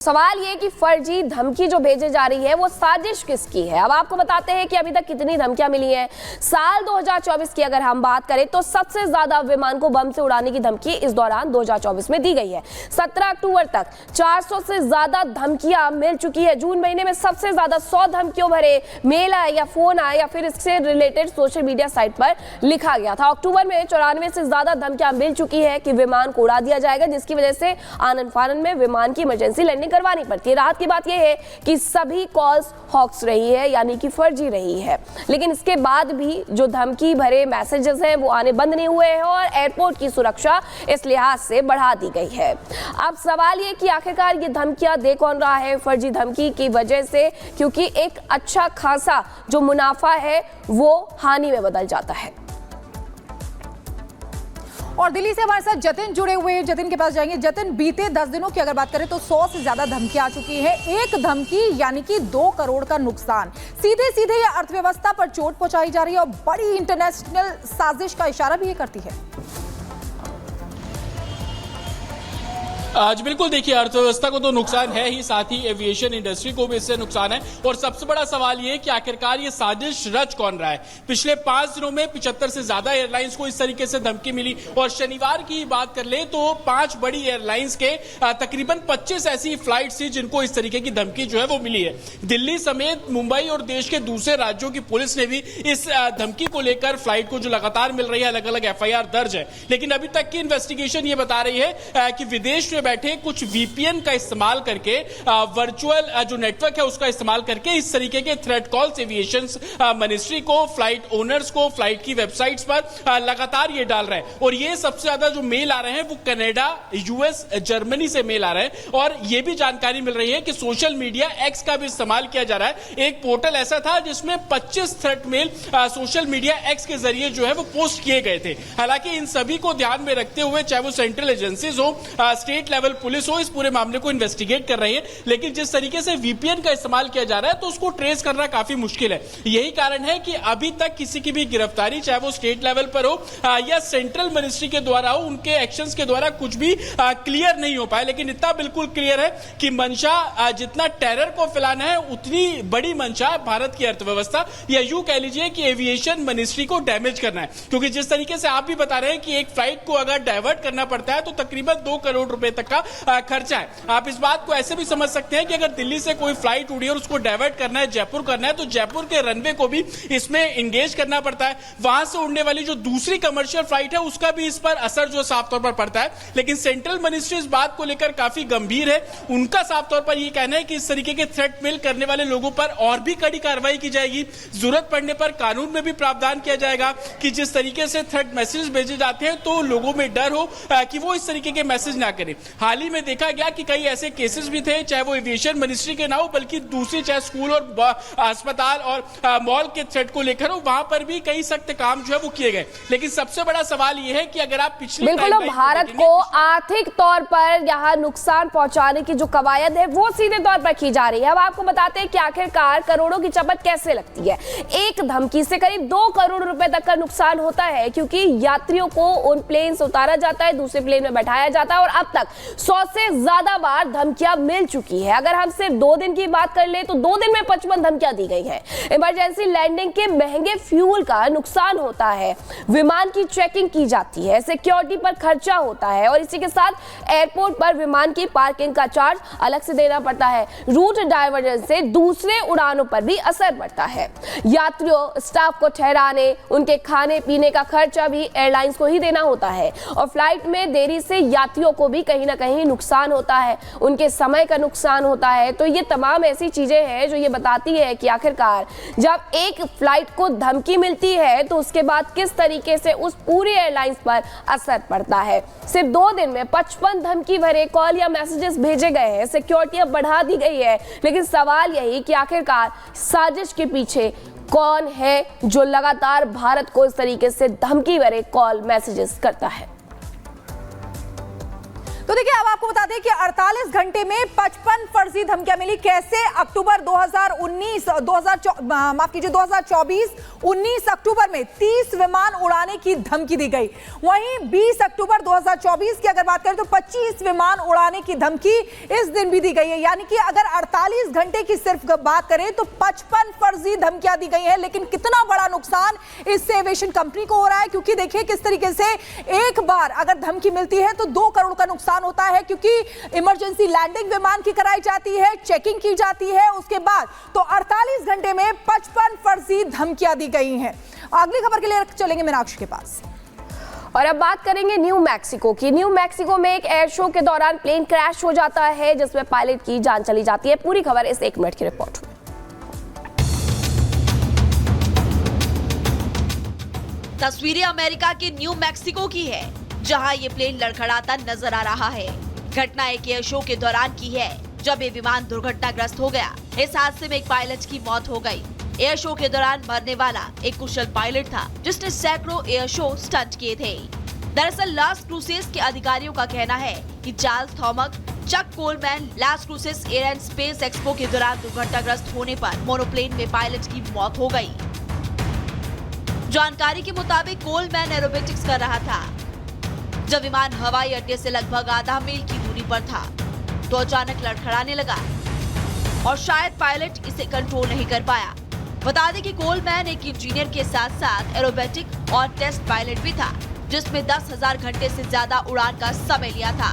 सवाल ये कि फर्जी धमकी जो भेजे जा रही है वो साजिश किसकी है। अब आपको बताते हैं कि अभी तक कितनी धमकियां मिली हैं। साल 2024 की अगर हम बात करें तो सबसे ज्यादा विमान को बम से उड़ाने की धमकी इस दौरान 2024 में दी गई है। 17 अक्टूबर तक 400 से ज्यादा धमकियां मिल चुकी है। जून महीने में सबसे ज्यादा 100 धमकियों भरे मेल आए या फोन आए या फिर इससे रिलेटेड सोशल मीडिया साइट पर लिखा गया था। अक्टूबर में 94 से ज्यादा धमकियां मिल चुकी है कि विमान को उड़ा दिया जाएगा, जिसकी वजह से आनन फानन में विमान की इमरजेंसी लैंडिंग करवानी पड़ती है। राहत की बात यह है कि सभी कॉल्स हॉक्स रही है, यानी कि फर्जी रही है, लेकिन इसके बाद भी जो धमकी भरे मैसेजेस हैं वो आने बंद नहीं हुए हैं और एयरपोर्ट की सुरक्षा इस लिहाज से बढ़ा दी गई है। अब सवाल ये कि आखिरकार ये धमकियां दे कौन रहा है फर्जी धमकी की वजह से, क्योंकि एक अच्छा खासा जो मुनाफा है वो हानि में बदल जाता है। और दिल्ली से हमारे साथ जतिन जुड़े हुए हैं, जतिन के पास जाएंगे। जतिन, बीते 10 दिनों की अगर बात करें तो 100 से ज्यादा धमकी आ चुकी है। एक धमकी यानी कि 2 करोड़ का नुकसान, सीधे सीधे ये अर्थव्यवस्था पर चोट पहुंचाई जा रही है और बड़ी इंटरनेशनल साजिश का इशारा भी ये करती है। आज बिल्कुल देखिए, अर्थव्यवस्था को तो नुकसान है ही, साथ ही एविएशन इंडस्ट्री को भी इससे नुकसान है। और सबसे बड़ा सवाल ये कि आखिरकार ये साजिश रच कौन रहा है। पिछले 5 दिनों में 75 से ज्यादा एयरलाइंस को इस तरीके से धमकी मिली और शनिवार की बात कर ले तो 5 बड़ी एयरलाइंस के तकरीबन 25 ऐसी फ्लाइट थी जिनको इस तरीके की धमकी जो है वो मिली है। दिल्ली समेत मुंबई और देश के दूसरे राज्यों की पुलिस ने भी इस धमकी को लेकर फ्लाइट को जो लगातार मिल रही है अलग अलग FIR दर्ज है, लेकिन अभी तक की इन्वेस्टिगेशन ये बता रही है कि विदेश बैठे कुछ VPN का इस्तेमाल करके, वर्चुअल जो नेटवर्क है उसका इस्तेमाल करके इस तरीके के थ्रेट कॉल्स एविएशन मिनिस्ट्री को, फ्लाइट ओनर्स को, फ्लाइट की वेबसाइट्स पर लगातार ये डाल रहे हैं। और ये सबसे ज्यादा जो मेल आ रहे हैं वो कनाडा, US, जर्मनी से मेल आ रहे हैं। और ये भी जानकारी मिल रही है कि सोशल मीडिया X का भी इस्तेमाल किया जा रहा है। एक पोर्टल ऐसा था जिसमें 25 threat mail social media X के जरिए जो है वो पोस्ट किए गए थे। हालांकि इन सभी को ध्यान में रखते हुए, चाहे वो सेंट्रल एजेंसीज हो, स्टेट लेवल पुलिस हो, इस पूरे मामले को इन्वेस्टिगेट कर रही है। लेकिन जिस तरीके से VPN का इस्तेमाल किया जा रहा है तो उसको ट्रेस करना काफी मुश्किल है। यही कारण है कि अभी तक किसी की भी गिरफ्तारी, चाहे वो स्टेट लेवल पर हो या सेंट्रल मिनिस्ट्री के द्वारा हो, उनके एक्शंस के द्वारा कुछ भी क्लियर नहीं हो पाए। लेकिन इतना बिल्कुल क्लियर है कि मंशा जितना टेरर को फैलाना है उतनी बड़ी मंशा भारत की अर्थव्यवस्था या यूं कह लीजिए कि एविएशन मिनिस्ट्री को डैमेज करना है। क्योंकि जिस तरीके से आप भी बता रहे हैं कि एक फ्लाइट को अगर डाइवर्ट करना पड़ता है तो तकरीबन 2 करोड़ रुपए तक का खर्चा है। आप इस बात को ऐसे भी समझ सकते हैं कि अगर दिल्ली से कोई फ्लाइट उड़ी और उसको डाइवर्ट करना है, जयपुर करना है, तो जयपुर के रनवे को भी इसमें एंगेज करना पड़ता है। वहां से उड़ने वाली जो दूसरी कमर्शियल फ्लाइट है उसका भी इस पर असर जो साफ तौर पर पड़ता है। लेकिन सेंट्रल मिनिस्ट्री इस बात को लेकर काफी गंभीर है। उनका साफ तौर पर यह कहना है कि इस तरीके के थ्रेट मेल करने वाले लोगों पर और भी कड़ी कार्रवाई की जाएगी। जरूरत पड़ने पर कानून में भी प्रावधान किया जाएगा कि जिस तरीके से थ्रेट मैसेज भेजे जाते हैं तो लोगों में डर हो कि वो इस तरीके के मैसेज ना करें। हाल ही में देखा गया कि कई ऐसे केसेस भी थे, चाहे वो एविएशन मिनिस्ट्री के ना हो बल्कि दूसरी, चाहे स्कूल और अस्पताल और मॉल के थ्रेट को लेकर हो, वहां पर भी कई सख्त काम जो है वो किए गए। लेकिन सबसे बड़ा सवाल यह है कि अगर आप पिछले बिल्कुल भारत को आर्थिक तौर पर यहाँ नुकसान पहुंचाने की जो कवायद है वो सीधे तौर पर की जा रही है। अब आपको बताते हैं कि आखिरकार करोड़ों की चपत कैसे लगती है। एक धमकी से करीब 2 करोड़ रुपए तक का नुकसान होता है, क्योंकि यात्रियों को उन प्लेन से उतारा जाता है, दूसरे प्लेन में बैठाया जाता है और अब तक 100 से ज्यादा बार धमकियां मिल चुकी है। अगर हम सिर्फ 2 दिन की बात कर ले तो 2 दिन में 55 धमकियां दी गई हैं। इमरजेंसी लैंडिंग के महंगे फ्यूल का नुकसान होता है, विमान की चेकिंग की जाती है, सिक्योरिटी पर खर्चा होता है और इसी के साथ एयरपोर्ट पर विमान की पार्किंग का चार्ज अलग से देना पड़ता है। रूट डाइवर्जन से दूसरे उड़ानों पर भी असर पड़ता है। यात्रियों, स्टाफ को ठहराने, उनके खाने पीने का खर्चा भी एयरलाइंस को ही देना होता है और फ्लाइट में देरी से यात्रियों को भी कहीं ना कहीं नुकसान होता है, उनके समय का नुकसान होता है। तो ये तमाम ऐसी चीजें हैं जो ये बताती है कि आखिरकार जब एक फ्लाइट को धमकी मिलती है तो उसके बाद किस तरीके से उस पूरी एयरलाइंस पर असर पड़ता है। सिर्फ 2 दिन में 55 धमकी भरे कॉल या मैसेजेस भेजे गए हैं, सिक्योरिटी अब बढ़ा दी गई है। लेकिन सवाल यही कि आखिरकार साजिश के पीछे कौन है जो लगातार भारत को इस तरीके से धमकी भरे कॉल मैसेजेस करता है। तो देखिए, अब आपको बता दें कि 48 घंटे में 55 फर्जी धमकियां मिली। कैसे? अक्टूबर 2024, 19 अक्टूबर में 30 विमान उड़ाने की धमकी दी गई। वहीं 20 अक्टूबर 2024 की अगर बात करें तो 25 विमान उड़ाने की धमकी इस दिन भी दी गई है। यानी कि अगर 48 घंटे की सिर्फ बात करें तो 55 फर्जी धमकियां दी गई हैं। लेकिन कितना बड़ा नुकसान इससे एविएशन कंपनी को हो रहा है, क्योंकि देखिए किस तरीके से एक बार अगर धमकी मिलती है तो 2 करोड़ का नुकसान होता है, क्योंकि इमरजेंसी लैंडिंग विमान की कराई जाती है, चेकिंग की जाती है, उसके बाद तो 48 घंटे में 55 फर्जी धमकियां दी गई हैं। अगली खबर के लिए चलेंगे मीनाक्षी के पास। और अब बात करेंगे न्यू मैक्सिको की। न्यू मैक्सिको में एक एयर शो के दौरान प्लेन क्रैश हो जाता है, जिसमें पायलट की जान चली जाती है। पूरी खबर इस 1 मिनट की रिपोर्ट में। तस्वीरें अमेरिका के न्यू मैक्सिको की है, जहां ये प्लेन लड़खड़ाता नजर आ रहा है। घटना एक एयर शो के दौरान की है, जब ये विमान दुर्घटनाग्रस्त हो गया। इस हादसे में एक पायलट की मौत हो गई। एयर शो के दौरान मरने वाला एक कुशल पायलट था, जिसने सैकड़ों एयर शो स्टंट किए थे। दरअसल लास क्रूसेस के अधिकारियों का कहना है कि चार्ल्स थॉमक, Chuck Coleman Las Cruces air and space expo के दौरान दुर्घटनाग्रस्त होने पर मोनोप्लेन में पायलट की मौत हो गई। जानकारी के मुताबिक कोलमैन एरोबेटिक्स कर रहा था। जब विमान हवाई अड्डे से लगभग आधा मील की दूरी पर था तो अचानक लड़खड़ाने लगा और शायद पायलट इसे कंट्रोल नहीं कर पाया। बता दें कि कोलमैन एक इंजीनियर के साथ साथ एरोबेटिक और टेस्ट पायलट भी था, जिसमें 10,000 घंटे से ज्यादा उड़ान का समय लिया था।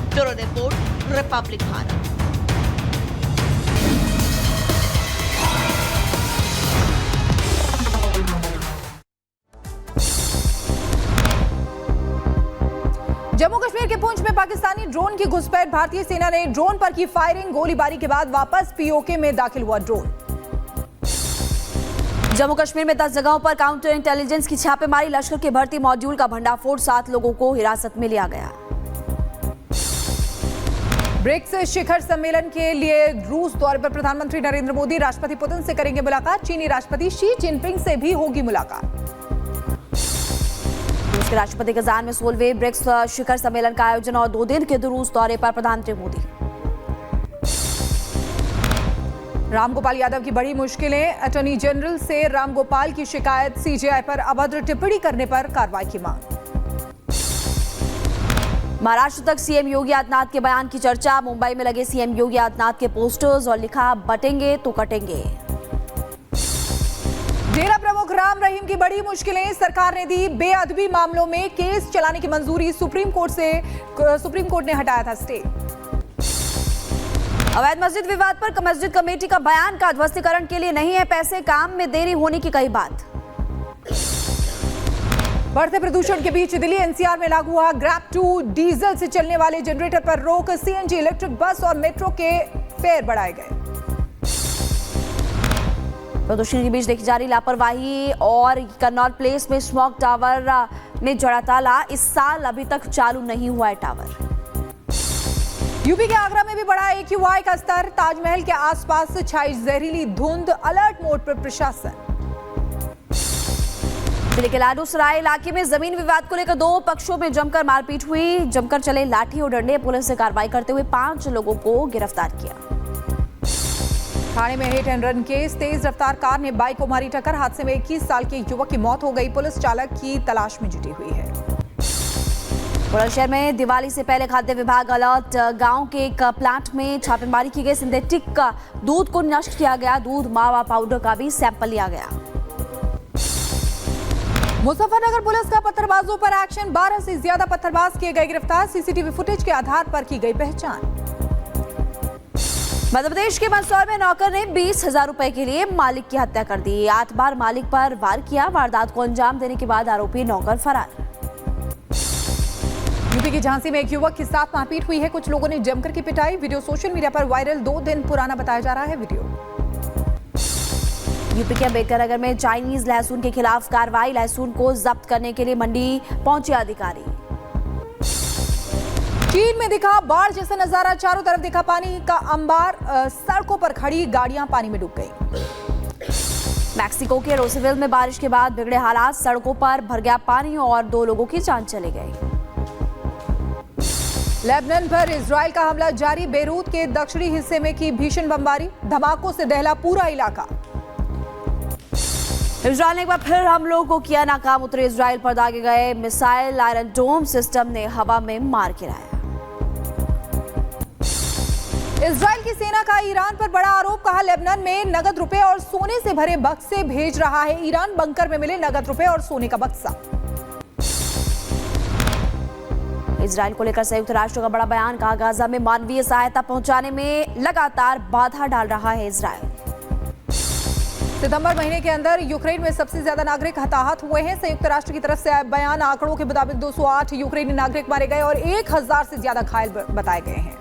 Bureau report, Republic Bharat. Jammu Kashmir के पुंछ में पाकिस्तानी ड्रोन की घुसपैठ। भारतीय सेना ने ड्रोन पर की फायरिंग, गोलीबारी के बाद वापस पीओके में दाखिल हुआ ड्रोन। जम्मू कश्मीर में 10 जगहों पर काउंटर इंटेलिजेंस की छापेमारी। लश्कर के भर्ती मॉड्यूल का भंडाफोड़, 7 लोगों को हिरासत में लिया गया। ब्रिक्स शिखर सम्मेलन के लिए रूस दौरे पर प्रधानमंत्री नरेंद्र मोदी राष्ट्रपति पुतिन से करेंगे मुलाकात। चीनी राष्ट्रपति शी जिनपिंग से भी होगी मुलाकात। रूस के राष्ट्रपति कजान में 16वें ब्रिक्स शिखर सम्मेलन का आयोजन और 2 दिन के रूस दौरे पर प्रधानमंत्री मोदी। रामगोपाल यादव की बड़ी मुश्किलें। अटॉर्नी जनरल से रामगोपाल की शिकायत, सीजेआई पर अभद्र टिप्पणी करने पर कार्रवाई की मांग। महाराष्ट्र तक सीएम योगी आदित्यनाथ के बयान की चर्चा। मुंबई में लगे सीएम योगी आदित्यनाथ के पोस्टर्स और लिखा, बटेंगे तो कटेंगे। डेरा प्रमुख राम रहीम की बड़ी मुश्किलें। सरकार ने दी बेअदबी मामलों में केस चलाने की मंजूरी। सुप्रीम कोर्ट ने हटाया था स्टे। अवैध मस्जिद विवाद पर मस्जिद कमेटी का बयान, का ध्वस्तीकरण के लिए नहीं है पैसे, काम में देरी होने की कही बात। बढ़ते प्रदूषण के बीच दिल्ली एनसीआर में लागू हुआ ग्रैब 2। डीजल से चलने वाले जनरेटर पर रोक। सीएनजी, इलेक्ट्रिक बस और मेट्रो के फेयर बढ़ाए गए। प्रदूषण के बीच देखी जा रही लापरवाही और कन्नौर प्लेस में स्मॉग टावर में जड़ा ताला। इस साल अभी तक चालू नहीं हुआ है टावर। यूपी के आगरा में भी बढ़ा AQI का स्तर। ताजमहल के आसपास छाई जहरीली धुंध। अलर्ट मोड पर प्रशासन। जिले के लाडू सराय इलाके में जमीन विवाद को लेकर 2 पक्षों में जमकर मारपीट हुई। जमकर चले लाठी और डंडे। पुलिस ने कार्रवाई करते हुए 5 लोगों को गिरफ्तार किया। थाने में हिट एंड रन केस। तेज रफ्तार कार ने बाइक को मारी टक्कर। हादसे में 21 साल के युवक की मौत हो गई। पुलिस चालक की तलाश में जुटी हुई है। बुलंदशहर में दिवाली से पहले खाद्य विभाग अलर्ट। गांव के एक प्लांट में छापेमारी की गई। सिंथेटिक दूध को नष्ट किया गया। दूध मावा पाउडर का भी सैंपल लिया गया। मुजफ्फरनगर पुलिस का पत्थरबाजों पर एक्शन। 12 से ज्यादा पत्थरबाज किए गए गिरफ्तार। सीसीटीवी फुटेज के आधार पर की गई पहचान। मध्य प्रदेश के मंदसौर में नौकर ने 20,000 रुपए के लिए मालिक की हत्या कर दी। 8 बार मालिक पर वार किया। वारदात को अंजाम देने के बाद आरोपी नौकर फरार। यूपी की झांसी में एक युवक के साथ मारपीट हुई है। कुछ लोगों ने जमकर की पिटाई। वीडियो सोशल मीडिया पर वायरल। 2 दिन पुराना बताया जा रहा है वीडियो। यूपी के अम्बेडकर नगर में चाइनीज लहसुन के खिलाफ कार्रवाई। लहसुन को जब्त करने के लिए मंडी पहुंचे अधिकारी। चीन में दिखा बाढ़ जैसा नजारा। चारों तरफ दिखा पानी का अंबार। सड़कों पर खड़ी गाड़ियां पानी में डूब गई। मैक्सिको के रोसेविल में बारिश के बाद बिगड़े हालात। सड़कों पर भर गया पानी और 2 लोगों की जान चली गई। लेबनान पर इजराइल का हमला जारी, बेरूत के दक्षिणी हिस्से में की भीषण बमबारी, धमाकों से दहला पूरा इलाका। इजराइल ने एक बार फिर हमलों को किया नाकाम, उत्तरी इजराइल पर दागे गए मिसाइल आयरन डोम सिस्टम ने हवा में मार गिराया। इजराइल की सेना का ईरान पर बड़ा आरोप, कहा लेबनान में नगद रुपए और सोने से भरे बक्से भेज रहा है ईरान, बंकर में मिले नगद रुपए और सोने का बक्सा। इजराइल को लेकर संयुक्त राष्ट्र का बड़ा बयान, कहा गाजा में मानवीय सहायता पहुंचाने में लगातार बाधा डाल रहा है इजराइल। सितंबर महीने के अंदर यूक्रेन में सबसे ज्यादा नागरिक हताहत हुए हैं, संयुक्त राष्ट्र की तरफ से आए बयान, आंकड़ों के मुताबिक 208 यूक्रेनी नागरिक मारे गए और 1000 से ज्यादा घायल बताए गए हैं।